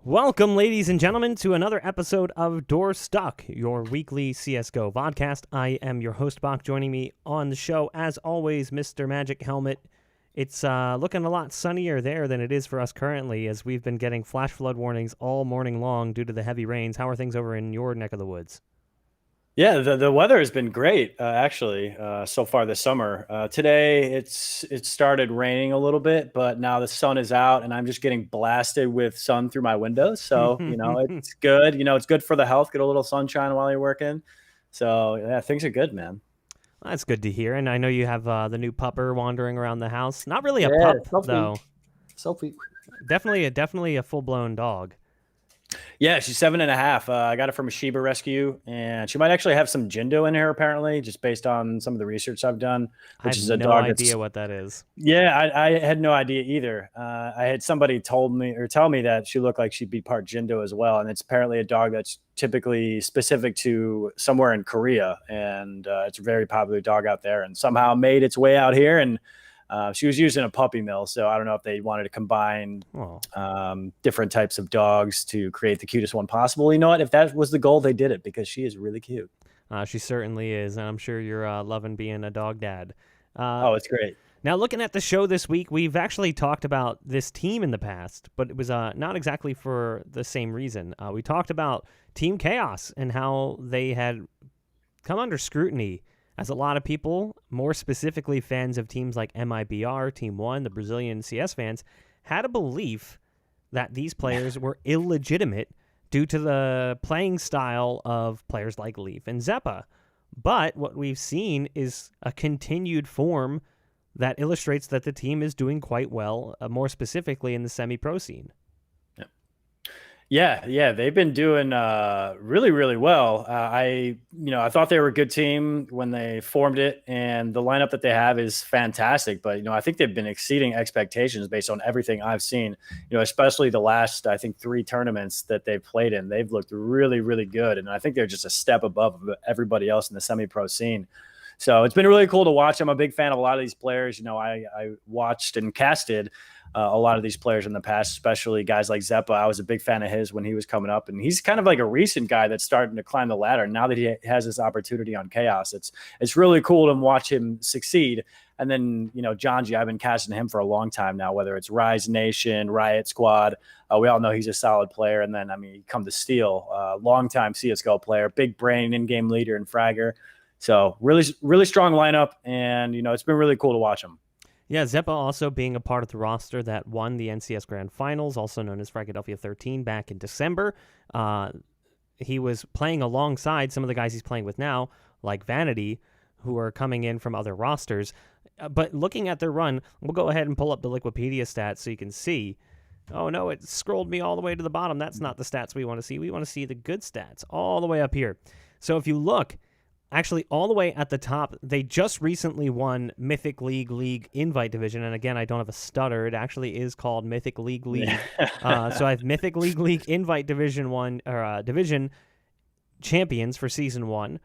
Welcome, ladies and gentlemen, to another episode of Door Stuck, your weekly CSGO vodcast. I am your host, Bach. Joining me on the show, as always, Mr. MagicHelmet. It's looking a lot sunnier there than it is for us currently, as we've been getting flash flood warnings all morning long due to the heavy rains. How are things over in your neck of the woods? Yeah, the weather has been great actually so far this summer. Today it started raining a little bit, but now the sun is out and I'm just getting blasted with sun through my windows. So, it's good. It's good for the health. Get a little sunshine while you're working. So, yeah, things are good, man. That's good to hear. And I know you have the new pupper wandering around the house. Not really a Yeah, pup, Sophie. though. Sophie. Definitely a full-blown dog. Yeah, she's 7.5. I got her from a Shiba rescue, and she might actually have some Jindo in her, apparently, just based on some of the research I've done, I which have is a no dog that's. idea what that is. Yeah, I had no idea either. I had somebody told me or tell me that she looked like she'd be part Jindo as well, and it's apparently a dog that's typically specific to somewhere in Korea, and it's a very popular dog out there, and somehow made its way out here. And she was using a puppy mill, so I don't know if they wanted to combine Oh. different types of dogs to create the cutest one possible. You know what? If that was the goal, they did it because she is really cute. She certainly is, and I'm sure you're loving being a dog dad. Oh, it's great. Now, looking at the show this week, we've actually talked about this team in the past, but it was not exactly for the same reason. We talked about Team Chaos and how they had come under scrutiny as a lot of people, more specifically fans of teams like MIBR, Team One, the Brazilian CS fans, had a belief that these players were illegitimate due to the playing style of players like Leaf and Zeppa. But what we've seen is a continued form that illustrates that the team is doing quite well, more specifically in the semi-pro scene. Yeah, they've been doing really, really well. I thought they were a good team when they formed it, and the lineup that they have is fantastic. But I think they've been exceeding expectations based on everything I've seen. Especially the last, I think, 3 tournaments that they've played in, they've looked really, really good, and I think they're just a step above everybody else in the semi-pro scene. So it's been really cool to watch. I'm a big fan of a lot of these players. I watched and casted a lot of these players in the past, especially guys like Zeppa. I was a big fan of his when he was coming up, and he's kind of like a recent guy that's starting to climb the ladder. Now that he has this opportunity on Chaos, it's really cool to watch him succeed. And then, Jonji, I've been casting him for a long time now, whether it's Rise Nation, Riot Squad. We all know he's a solid player. And then, come to Steel, longtime CSGO player, big brain, in-game leader, and fragger. So really, really strong lineup, and it's been really cool to watch him. Yeah, Zeppa also being a part of the roster that won the NCS Grand Finals, also known as Philadelphia 13, back in December. He was playing alongside some of the guys he's playing with now, like Vanity, who are coming in from other rosters. But looking at their run, we'll go ahead and pull up the Wikipedia stats so you can see. Oh, no, it scrolled me all the way to the bottom. That's not the stats we want to see. We want to see the good stats all the way up here. So if you look, actually, all the way at the top, they just recently won Mythic League Invite Division. And again, I don't have a stutter. It actually is called Mythic League. So I have Mythic League Invite Division 1, or Division champions for Season 1,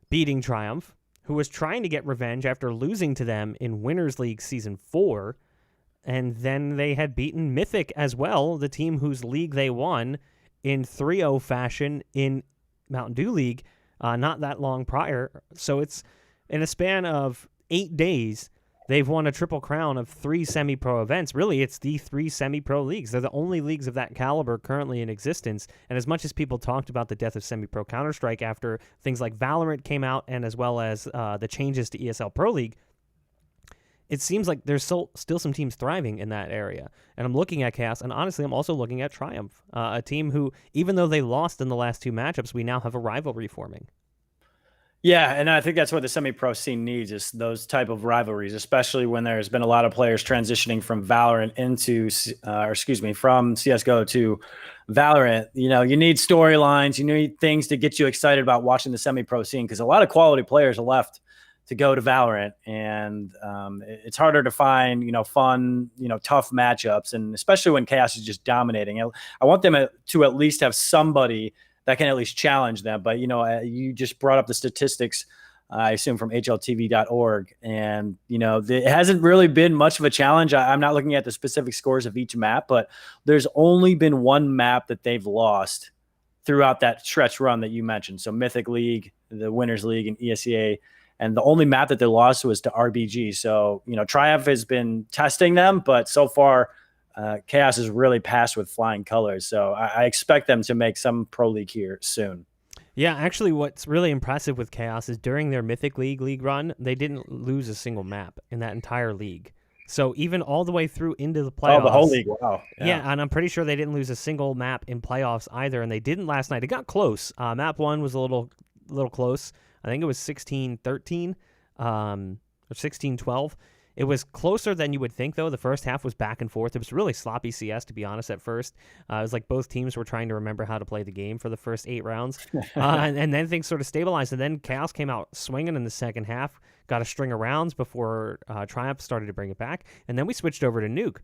beating Triumph, who was trying to get revenge after losing to them in Winners League Season 4. And then they had beaten Mythic as well, the team whose league they won, in 3-0 fashion in Mountain Dew League. Not that long prior. So it's in a span of 8 days, they've won a triple crown of 3 semi-pro events. Really, it's the 3 semi-pro leagues. They're the only leagues of that caliber currently in existence. And as much as people talked about the death of semi-pro Counter-Strike after things like Valorant came out, and as well as the changes to ESL Pro League, it seems like there's still some teams thriving in that area. And I'm looking at Chaos, and honestly, I'm also looking at Triumph, a team who, even though they lost in the last 2 matchups, we now have a rivalry forming. Yeah, and I think that's what the semi-pro scene needs, is those type of rivalries, especially when there's been a lot of players transitioning from Valorant from CSGO to Valorant. You need storylines, you need things to get you excited about watching the semi-pro scene, because a lot of quality players are left to go to Valorant, and it's harder to find, fun, tough matchups, and especially when Chaos is just dominating. I want them to at least have somebody that can at least challenge them. But, you just brought up the statistics I assume from hltv.org. And, it hasn't really been much of a challenge. I'm not looking at the specific scores of each map, but there's only been one map that they've lost throughout that stretch run that you mentioned. So Mythic League, the Winners League, and ESEA. And the only map that they lost was to RBG. So, Triumph has been testing them, but so far, Chaos has really passed with flying colors. So I expect them to make some Pro League here soon. Yeah, actually, what's really impressive with Chaos is during their Mythic League run, they didn't lose a single map in that entire league. So even all the way through into the playoffs. Oh, the whole league, wow. Yeah, and I'm pretty sure they didn't lose a single map in playoffs either, and they didn't last night. It got close. Map 1 was a little close. I think it was 16-13 or 16-12. It was closer than you would think, though. The first half was back and forth. It was really sloppy CS, to be honest, at first. It was like both teams were trying to remember how to play the game for the first 8 rounds. And then things sort of stabilized. And then Chaos came out swinging in the second half, got a string of rounds before Triumph started to bring it back. And then we switched over to Nuke.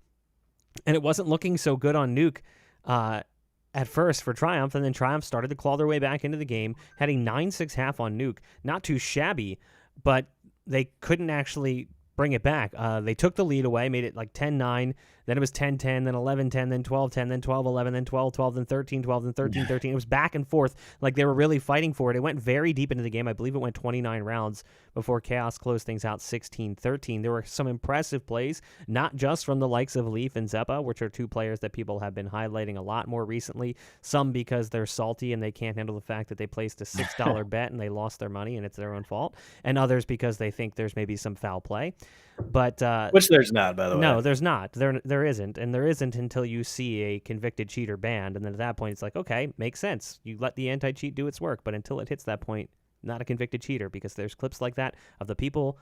And it wasn't looking so good on Nuke at first for Triumph. And then Triumph started to claw their way back into the game, had a 9-6 half on Nuke. Not too shabby, but they couldn't actually bring it back. They took the lead away, made it like 10-9. Then it was 10-10, then 11-10, then 12-10, then 12-11, then 12-12, then 13-12, then 13-13. It was back and forth. Like they were really fighting for it. It went very deep into the game. I believe it went 29 rounds before Chaos closed things out 16-13. There were some impressive plays, not just from the likes of Leaf and Zeppa, which are 2 players that people have been highlighting a lot more recently. Some because they're salty and they can't handle the fact that they placed a $6 bet and they lost their money and it's their own fault. And others because they think there's maybe some foul play. But which there's not, by the way. No, there's not. There isn't, and there isn't until you see a convicted cheater banned, and then at that point it's like, okay, makes sense. You let the anti-cheat do its work, but until it hits that point, not a convicted cheater, because there's clips like that of the people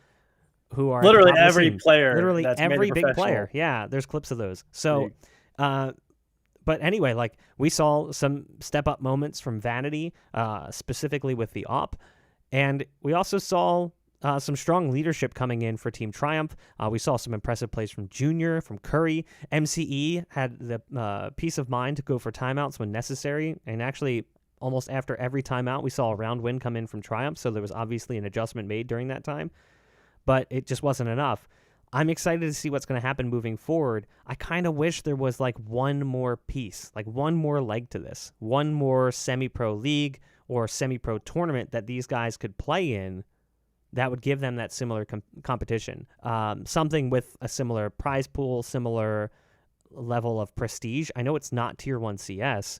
who are literally every player, literally every big player. Yeah, there's clips of those. So, but anyway, like we saw some step up moments from Vanity, specifically with the op, and we also saw some strong leadership coming in for Team Triumph. We saw some impressive plays from Junior, from Curry. MCE had the peace of mind to go for timeouts when necessary. And actually, almost after every timeout, we saw a round win come in from Triumph. So there was obviously an adjustment made during that time. But it just wasn't enough. I'm excited to see what's going to happen moving forward. I kind of wish there was like one more piece, like one more leg to this. One more semi-pro league or semi-pro tournament that these guys could play in that would give them that similar competition. Something with a similar prize pool, similar level of prestige. I know it's not Tier 1 CS,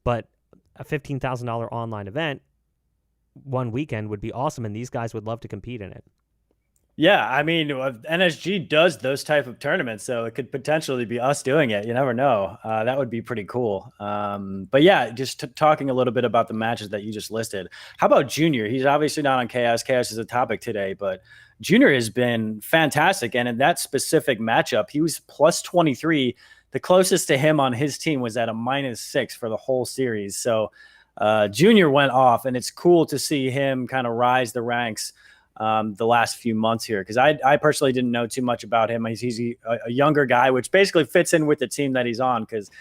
but a $15,000 online event one weekend would be awesome, and these guys would love to compete in it. Yeah, I mean, NSG does those type of tournaments, so it could potentially be us doing it. You never know. That would be pretty cool. But yeah, just talking a little bit about the matches that you just listed. How about Junior? He's obviously not on Chaos. Chaos is a topic today, but Junior has been fantastic. And in that specific matchup, he was plus 23. The closest to him on his team was at a -6 for the whole series. So Junior went off, and it's cool to see him kind of rise the ranks the last few months here, because I personally didn't know too much about him. He's a younger guy, which basically fits in with the team that he's on, because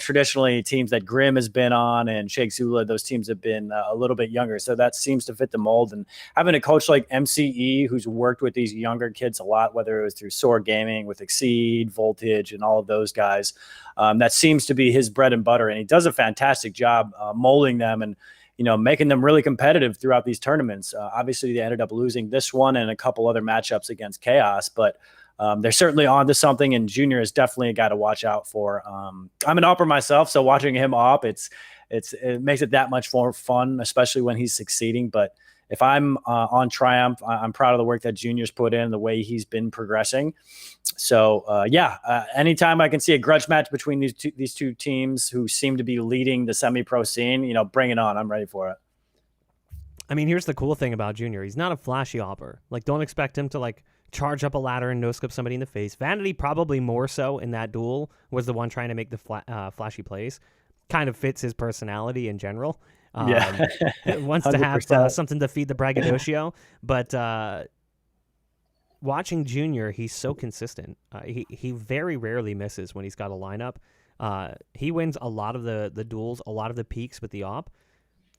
traditionally teams that Grim has been on and Sheikh Zula, those teams have been a little bit younger, so that seems to fit the mold. And having a coach like MCE who's worked with these younger kids a lot, whether it was through Sword Gaming with Exceed, Voltage, and all of those guys, that seems to be his bread and butter, and he does a fantastic job molding them and making them really competitive throughout these tournaments. Obviously, they ended up losing this one and a couple other matchups against Chaos, but they're certainly on to something, and Junior is definitely a guy to watch out for. I'm an opper myself, so watching him op, it makes it that much more fun, especially when he's succeeding. But if I'm on Triumph, I'm proud of the work that Junior's put in, the way he's been progressing. So, anytime I can see a grudge match between these two teams who seem to be leading the semi-pro scene, bring it on. I'm ready for it. I mean, here's the cool thing about Junior. He's not a flashy opper. Like, don't expect him to, charge up a ladder and no-scope somebody in the face. Vanity, probably more so in that duel, was the one trying to make the flashy plays. Kind of fits his personality in general. Wants to have something to feed the braggadocio, but watching Junior, he's so consistent. He very rarely misses when he's got a lineup. He wins a lot of the duels, a lot of the peaks with the op.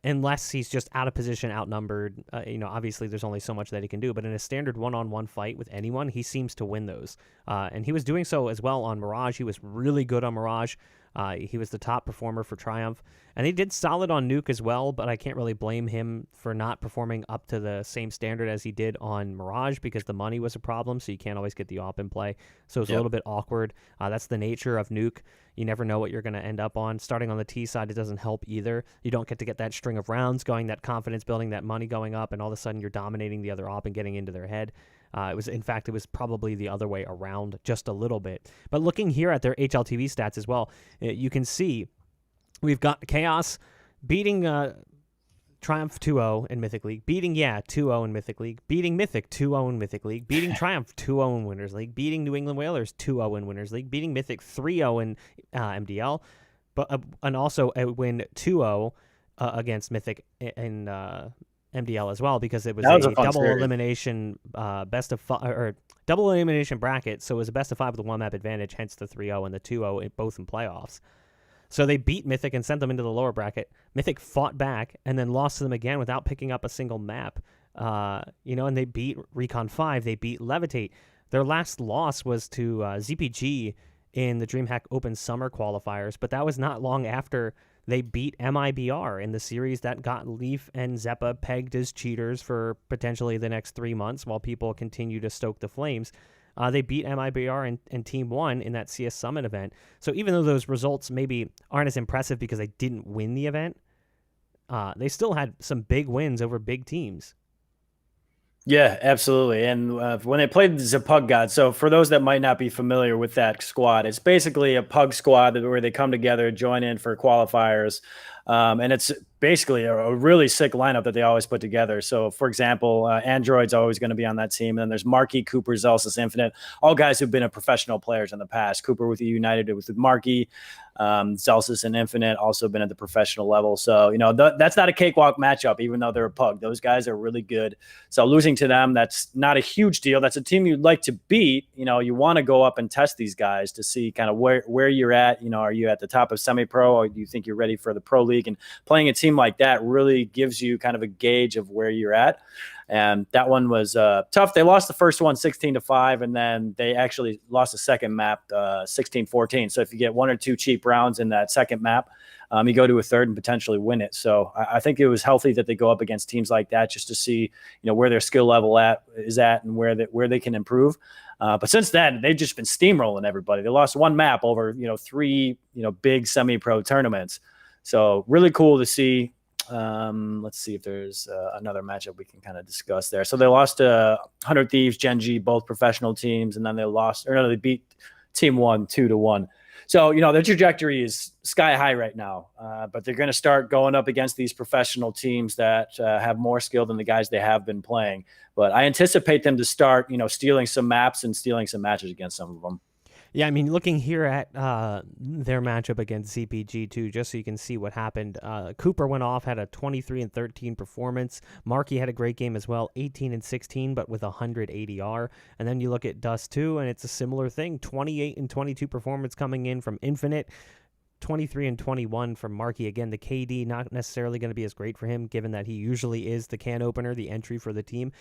unless he's just out of position, outnumbered. Obviously there's only so much that he can do, but in a standard one-on-one fight with anyone, he seems to win those. And he was doing so as well on Mirage. He was really good on Mirage. He was the top performer for Triumph. And he did solid on Nuke as well, but I can't really blame him for not performing up to the same standard as he did on Mirage because the money was a problem, so you can't always get the AWP in play. So it's a little bit awkward. That's the nature of Nuke. You never know what you're going to end up on. Starting on the T side, it doesn't help either. You don't get to get that string of rounds going, that confidence building, that money going up, and all of a sudden you're dominating the other AWP and getting into their head. It was probably the other way around just a little bit. But looking here at their HLTV stats as well, you can see we've got Chaos beating Triumph 2-0 in Mythic League, beating 2-0 in Mythic League, beating Mythic 2-0 in Mythic League, beating Triumph 2-0 in Winners League, beating New England Whalers 2-0 in Winners League, beating Mythic 3-0 in MDL, but and also a win 2-0 against Mythic in MDL as well, because it was a double elimination best of five, or double elimination bracket, so it was a best of 5 with a 1-map advantage, hence the 3-0 and the 2-0 both in playoffs. So they beat Mythic and sent them into the lower bracket. Mythic fought back and then lost to them again without picking up a single map. And they beat Recon 5. They beat Levitate. Their last loss was to ZPG in the DreamHack Open Summer qualifiers, but that was not long after they beat MIBR in the series that got Leaf and Zeppa pegged as cheaters for potentially the next 3 months while people continue to stoke the flames. They beat MIBR and Team 1 in that CS Summit event. So even though those results maybe aren't as impressive because they didn't win the event, they still had some big wins over big teams. Yeah, absolutely. And when they played the Pug God, so for those that might not be familiar with that squad, it's basically a Pug squad where they come together, join in for qualifiers. And it's basically a really sick lineup that they always put together. So, for example, Android's always going to be on that team. And then there's Marky, Cooper, Zelsis, Infinite, all guys who've been professional players in the past. Cooper with United, with Marky, Zelsis and Infinite also been at the professional level. So, that's not a cakewalk matchup, even though they're a Pug. Those guys are really good. So losing to them, that's not a huge deal. That's a team you'd like to beat. You want to go up and test these guys to see kind of where you're at. Are you at the top of semi-pro, or do you think you're ready for the pro league? And playing a team like that really gives you kind of a gauge of where you're at. And that one was tough. They lost the first one 16-5, and then they actually lost the second map 16-14. So if you get 1 or 2 cheap rounds in that second map, you go to a third and potentially win it. So I think it was healthy that they go up against teams like that just to see, where their skill level is at and where they can improve. But since then, they've just been steamrolling everybody. They lost 1 map over 3 big semi-pro tournaments. So really cool to see. Let's see if there's another matchup we can kind of discuss there. So they lost to 100 Thieves, Gen G, both professional teams, and then they beat Team 1 2-1. So, their trajectory is sky high right now, but they're going to start going up against these professional teams that have more skill than the guys they have been playing. But I anticipate them to start, stealing some maps and stealing some matches against some of them. Yeah, I mean, looking here at their matchup against ZPG too, just so you can see what happened. Cooper went off, had a 23-13 performance. Marky had a great game as well, 18-16, but with 100 ADR. And then you look at Dust 2, and it's a similar thing, 28-22 performance coming in from Infinite. 23-21 from Marky. Again, the KD not necessarily going to be as great for him, given that he usually is the can opener, the entry for the team.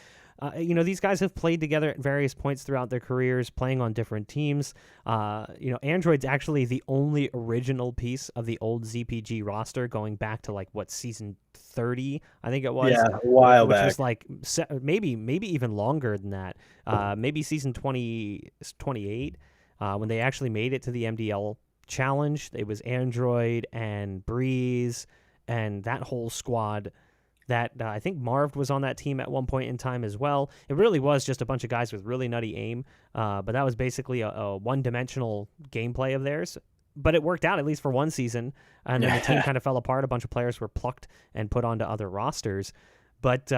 These guys have played together at various points throughout their careers, playing on different teams. Android's actually the only original piece of the old ZPG roster, going back to season 30, I think it was. Yeah, a while back. Which was maybe even longer than that. Maybe season 28, when they actually made it to the MDL challenge. It was Android and Breeze and that whole squad that I think Marv was on that team at one point in time as well. It really was just a bunch of guys with really nutty aim, but that was basically a one-dimensional gameplay of theirs. But it worked out, at least for one season, and then the team kind of fell apart. A bunch of players were plucked and put onto other rosters. But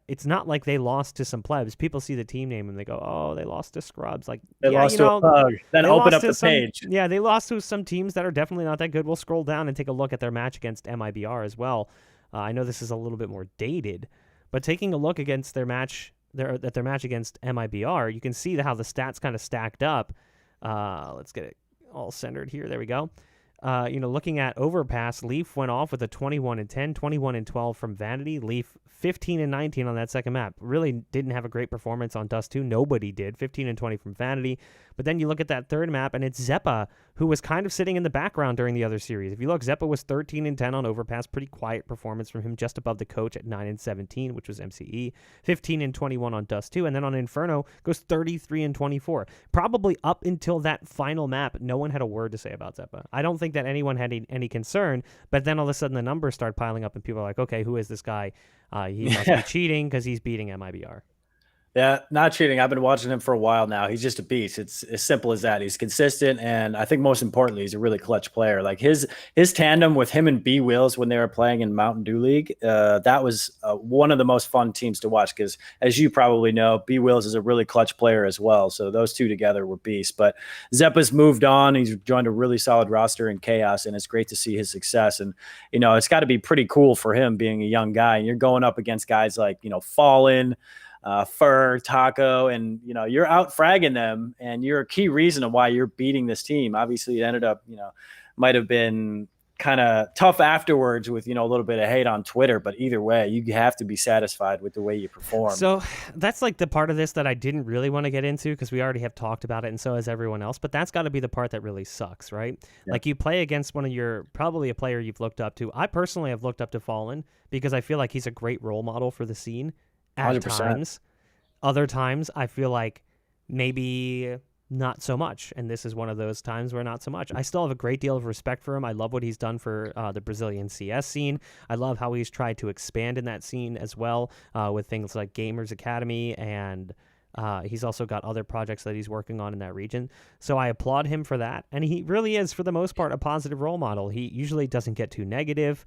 it's not like they lost to some plebs. People see the team name and they go, "Oh, they lost to scrubs." They lost to a Pug. Then open up the page. Yeah, they lost to some teams that are definitely not that good. We'll scroll down and take a look at their match against MIBR as well. I know this is a little bit more dated, but taking a look against their match against MIBR, you can see how the stats kind of stacked up. Let's get it all centered here. There we go. Looking at Overpass, Leaf went off with a 21-10, 21-12 from Vanity. Leaf 15-19 on that second map. Really didn't have a great performance on Dust 2. Nobody did. 15-20 from Vanity. But then you look at that third map, and it's Zeppa, who was kind of sitting in the background during the other series. If you look, Zeppa was 13-10 on Overpass. Pretty quiet performance from him, just above the coach at 9-17, which was MCE. 15-21 on Dust 2. And then on Inferno, goes 33-24. Probably up until that final map, no one had a word to say about Zeppa. I don't think that anyone had any concern, but then all of a sudden the numbers start piling up and people are like, okay, who is this guy? He must be cheating because he's beating MIBR. Yeah, not cheating. I've been watching him for a while now. He's just a beast. It's as simple as that. He's consistent, and I think most importantly, he's a really clutch player. Like his tandem with him and B Wills when they were playing in Mountain Dew League, that was one of the most fun teams to watch because, as you probably know, B Wills is a really clutch player as well. So those two together were beasts. But Zeppa's moved on. He's joined a really solid roster in Chaos, and it's great to see his success. And it's got to be pretty cool for him being a young guy, and you're going up against guys like Fallen. Fur, Taco, and you're out fragging them, and you're a key reason of why you're beating this team. Obviously, it ended up, might have been kind of tough afterwards with a little bit of hate on Twitter, but either way, you have to be satisfied with the way you perform. So that's like the part of this that I didn't really want to get into because we already have talked about it, and so has everyone else. But that's got to be the part that really sucks, right? Yeah. Like you play against one of probably a player you've looked up to. I personally have looked up to Fallen because I feel like he's a great role model for the scene. At 100%. Times. Other times, I feel like maybe not so much, and this is one of those times where not so much. I still have a great deal of respect for him. I love what he's done for the Brazilian CS scene. I love how he's tried to expand in that scene as well with things like Gamers Academy, and he's also got other projects that he's working on in that region. So I applaud him for that, and he really is, for the most part, a positive role model. He usually doesn't get too negative.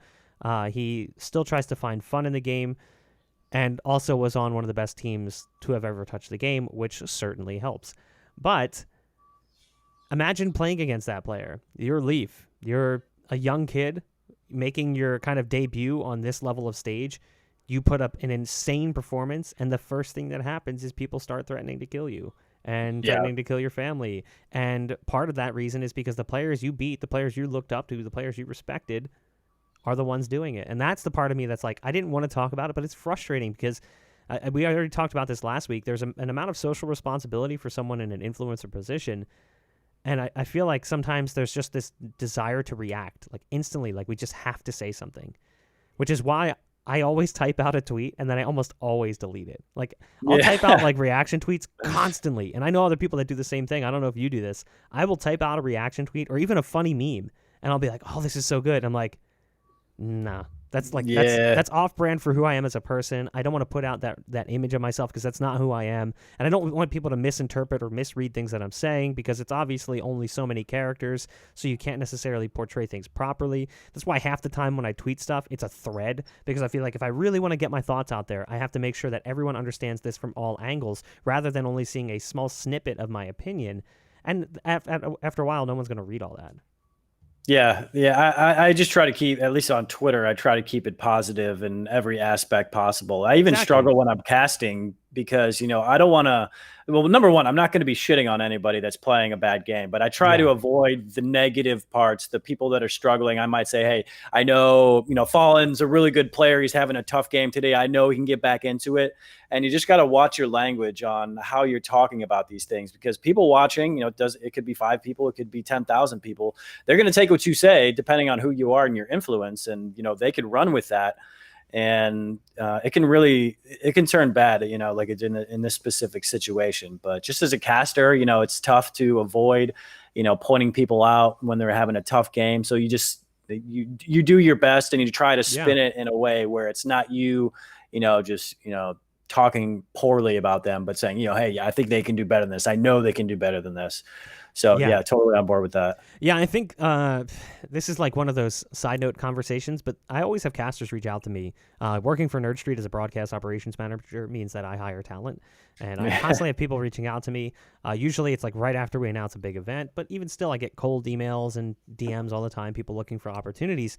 He still tries to find fun in the game, and also was on one of the best teams to have ever touched the game, which certainly helps. But imagine playing against that player. You're Leaf. You're a young kid making your kind of debut on this level of stage. You put up an insane performance, and the first thing that happens is people start threatening to kill you and threatening to kill your family. And part of that reason is because the players you beat, the players you looked up to, the players you respected, are the ones doing it. And that's the part of me that's like, I didn't want to talk about it, but it's frustrating because we already talked about this last week. There's an amount of social responsibility for someone in an influencer position. And I feel like sometimes there's just this desire to react, like instantly, like we just have to say something, which is why I always type out a tweet and then I almost always delete it. Like I'll type out like reaction tweets constantly. And I know other people that do the same thing. I don't know if you do this. I will type out a reaction tweet or even a funny meme and I'll be like, oh, this is so good. I'm like, nah, that's like that's off brand for who I am as a person. I don't want to put out that image of myself because that's not who I am, and I don't want people to misinterpret or misread things that I'm saying because it's obviously only so many characters, so you can't necessarily portray things properly. That's why half the time when I tweet stuff, it's a thread, because I feel like if I really want to get my thoughts out there, I have to make sure that everyone understands this from all angles rather than only seeing a small snippet of my opinion. And after a while, no one's going to read all that. Yeah. I just try to keep, at least on Twitter, I try to keep it positive in every aspect possible. I even struggle when I'm casting because, I don't want to, well, number one, I'm not going to be shitting on anybody that's playing a bad game, but I try to avoid the negative parts, the people that are struggling. I might say, hey, I know, Fallen's a really good player. He's having a tough game today. I know he can get back into it. And you just got to watch your language on how you're talking about these things, because people watching, it could be 5 people, it could be 10,000 people. They're going to take what you say, depending on who you are and your influence. And, they could run with that. And it can turn bad, like it's in this specific situation. But just as a caster, it's tough to avoid, pointing people out when they're having a tough game. So you do your best and you try to spin it in a way where it's not you, talking poorly about them, but saying, hey, I think they can do better than this. I know they can do better than this. So yeah, totally on board with that. Yeah, I think this is like one of those side note conversations, but I always have casters reach out to me. Working for Nerd Street as a broadcast operations manager means that I hire talent, and I constantly have people reaching out to me. Usually it's like right after we announce a big event, but even still I get cold emails and DMs all the time, people looking for opportunities.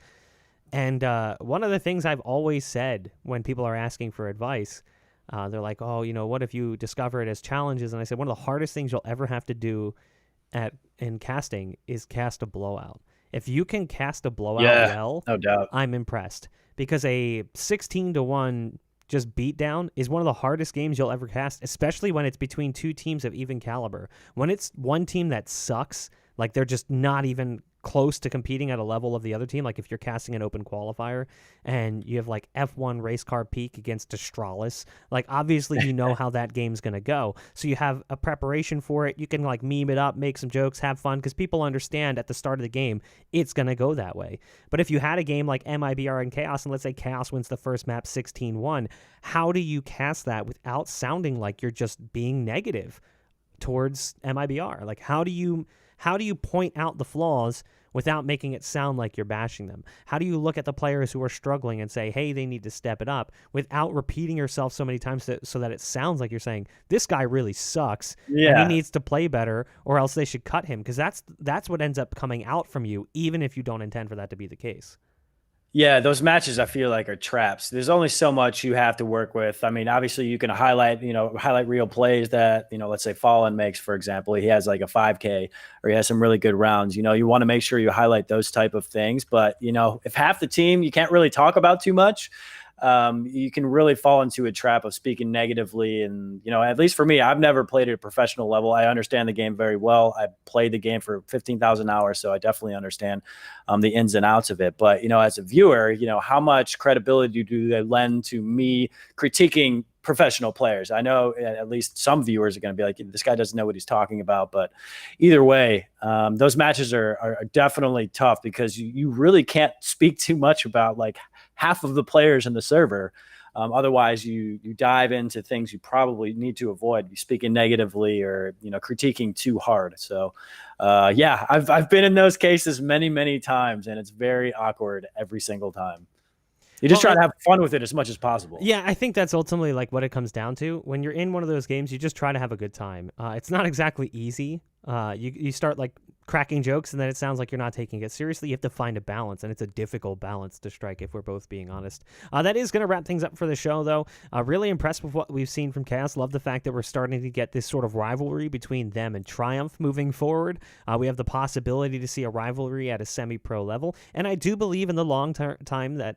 And one of the things I've always said when people are asking for advice, they're like, oh, what if you discover it as challenges? And I said, one of the hardest things you'll ever have to do in casting is cast a blowout. If you can cast a blowout Yeah, well, no doubt. I'm impressed, because a 16-1 just beatdown is one of the hardest games you'll ever cast, especially when it's between two teams of even caliber. When it's one team that sucks, like they're just not even close to competing at a level of the other team, like if you're casting an open qualifier and you have like F1 race car peak against Astralis, like obviously you know how that game's going to go. So you have a preparation for it. You can like meme it up, make some jokes, have fun, because people understand at the start of the game it's going to go that way. But if you had a game like MIBR and Chaos, and let's say Chaos wins the first map 16-1, how do you cast that without sounding like you're just being negative towards MIBR? Like how do you point out the flaws without making it sound like you're bashing them? How do you look at the players who are struggling and say, hey, they need to step it up, without repeating yourself so many times so that it sounds like you're saying, this guy really sucks and he needs to play better, or else they should cut him? Because that's what ends up coming out from you, even if you don't intend for that to be the case. Yeah, those matches I feel like are traps. There's only so much you have to work with. I mean, obviously you can highlight real plays that, let's say Fallen makes, for example. He has like a 5K, or he has some really good rounds. You want to make sure you highlight those type of things. But, if half the team you can't really talk about too much, you can really fall into a trap of speaking negatively. And, at least for me, I've never played at a professional level. I understand the game very well. I played the game for 15,000 hours, so I definitely understand the ins and outs of it. But, as a viewer, how much credibility do they lend to me critiquing professional players? I know at least some viewers are going to be like, this guy doesn't know what he's talking about. But either way, those matches are definitely tough, because you really can't speak too much about like half of the players in the server. Otherwise, you dive into things you probably need to avoid, speaking negatively or critiquing too hard. So, yeah, I've been in those cases many, many times, and it's very awkward every single time. You just try to have fun with it as much as possible. Yeah, I think that's ultimately like what it comes down to. When you're in one of those games, you just try to have a good time. It's not exactly easy. You start like cracking jokes, and then it sounds like you're not taking it seriously. You have to find a balance, and it's a difficult balance to strike, if we're both being honest. That is going to wrap things up for the show, though. Really impressed with what we've seen from Chaos. Love the fact that we're starting to get this sort of rivalry between them and Triumph moving forward. We have the possibility to see a rivalry at a semi-pro level, and I do believe in the long term that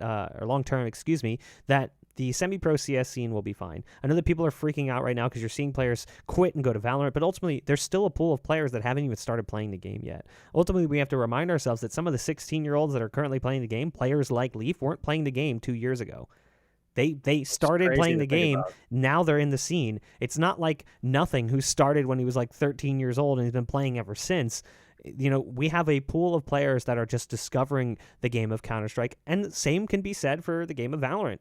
the semi-pro CS scene will be fine. I know that people are freaking out right now because you're seeing players quit and go to Valorant, but ultimately there's still a pool of players that haven't even started playing the game yet. Ultimately, we have to remind ourselves that some of the 16-year-olds that are currently playing the game, players like Leaf, weren't playing the game 2 years ago. They started playing the game. Now they're in the scene. It's not like Nothing, who started when he was like 13 years old and he's been playing ever since. We have a pool of players that are just discovering the game of Counter-Strike, and the same can be said for the game of Valorant.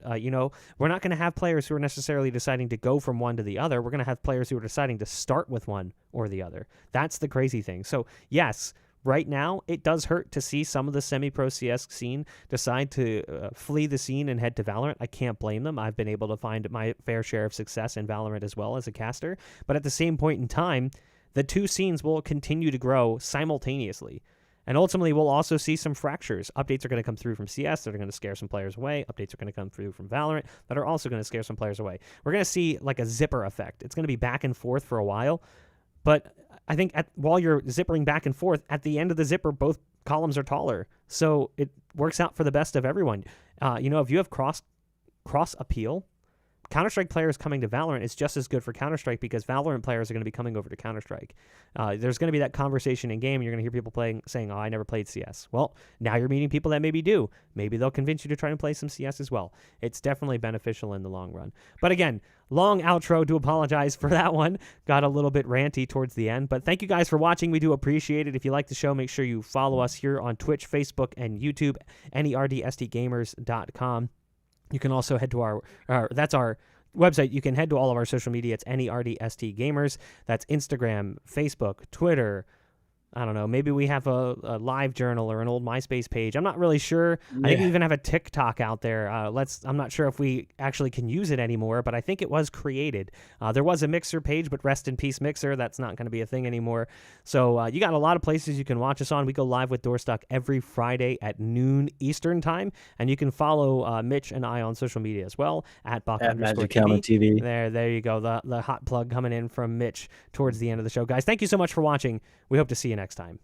We're not going to have players who are necessarily deciding to go from one to the other. We're going to have players who are deciding to start with one or the other. That's the crazy thing. So, yes, right now, it does hurt to see some of the semi-pro CS scene decide to flee the scene and head to Valorant. I can't blame them. I've been able to find my fair share of success in Valorant as well as a caster. But at the same point in time, the two scenes will continue to grow simultaneously. And ultimately, we'll also see some fractures. Updates are going to come through from CS that are going to scare some players away. Updates are going to come through from Valorant that are also going to scare some players away. We're going to see like a zipper effect. It's going to be back and forth for a while. But I think while you're zippering back and forth, at the end of the zipper, both columns are taller. So it works out for the best of everyone. If you have cross appeal, Counter-Strike players coming to Valorant is just as good for Counter-Strike, because Valorant players are going to be coming over to Counter-Strike. There's going to be that conversation in game. You're going to hear people saying, oh, I never played CS. Well, now you're meeting people that maybe do. Maybe they'll convince you to try and play some CS as well. It's definitely beneficial in the long run. But again, long outro, to apologize for that one. Got a little bit ranty towards the end. But thank you guys for watching. We do appreciate it. If you like the show, make sure you follow us here on Twitch, Facebook, and YouTube, nerdstgamers.com. You can also head to that's our website. You can head to all of our social media. It's NERDST Gamers. That's Instagram, Facebook, Twitter. I don't know. Maybe we have a live journal or an old MySpace page. I'm not really sure. Yeah. I think we even have a TikTok out there. I'm not sure if we actually can use it anymore, but I think it was created. There was a Mixer page, but rest in peace, Mixer. That's not going to be a thing anymore. So you got a lot of places you can watch us on. We go live with Doorstock every Friday at noon Eastern time, and you can follow Mitch and I on social media as well at MagicHelmet TV. There you go. The hot plug coming in from Mitch towards the end of the show, guys. Thank you so much for watching. We hope to see you next time.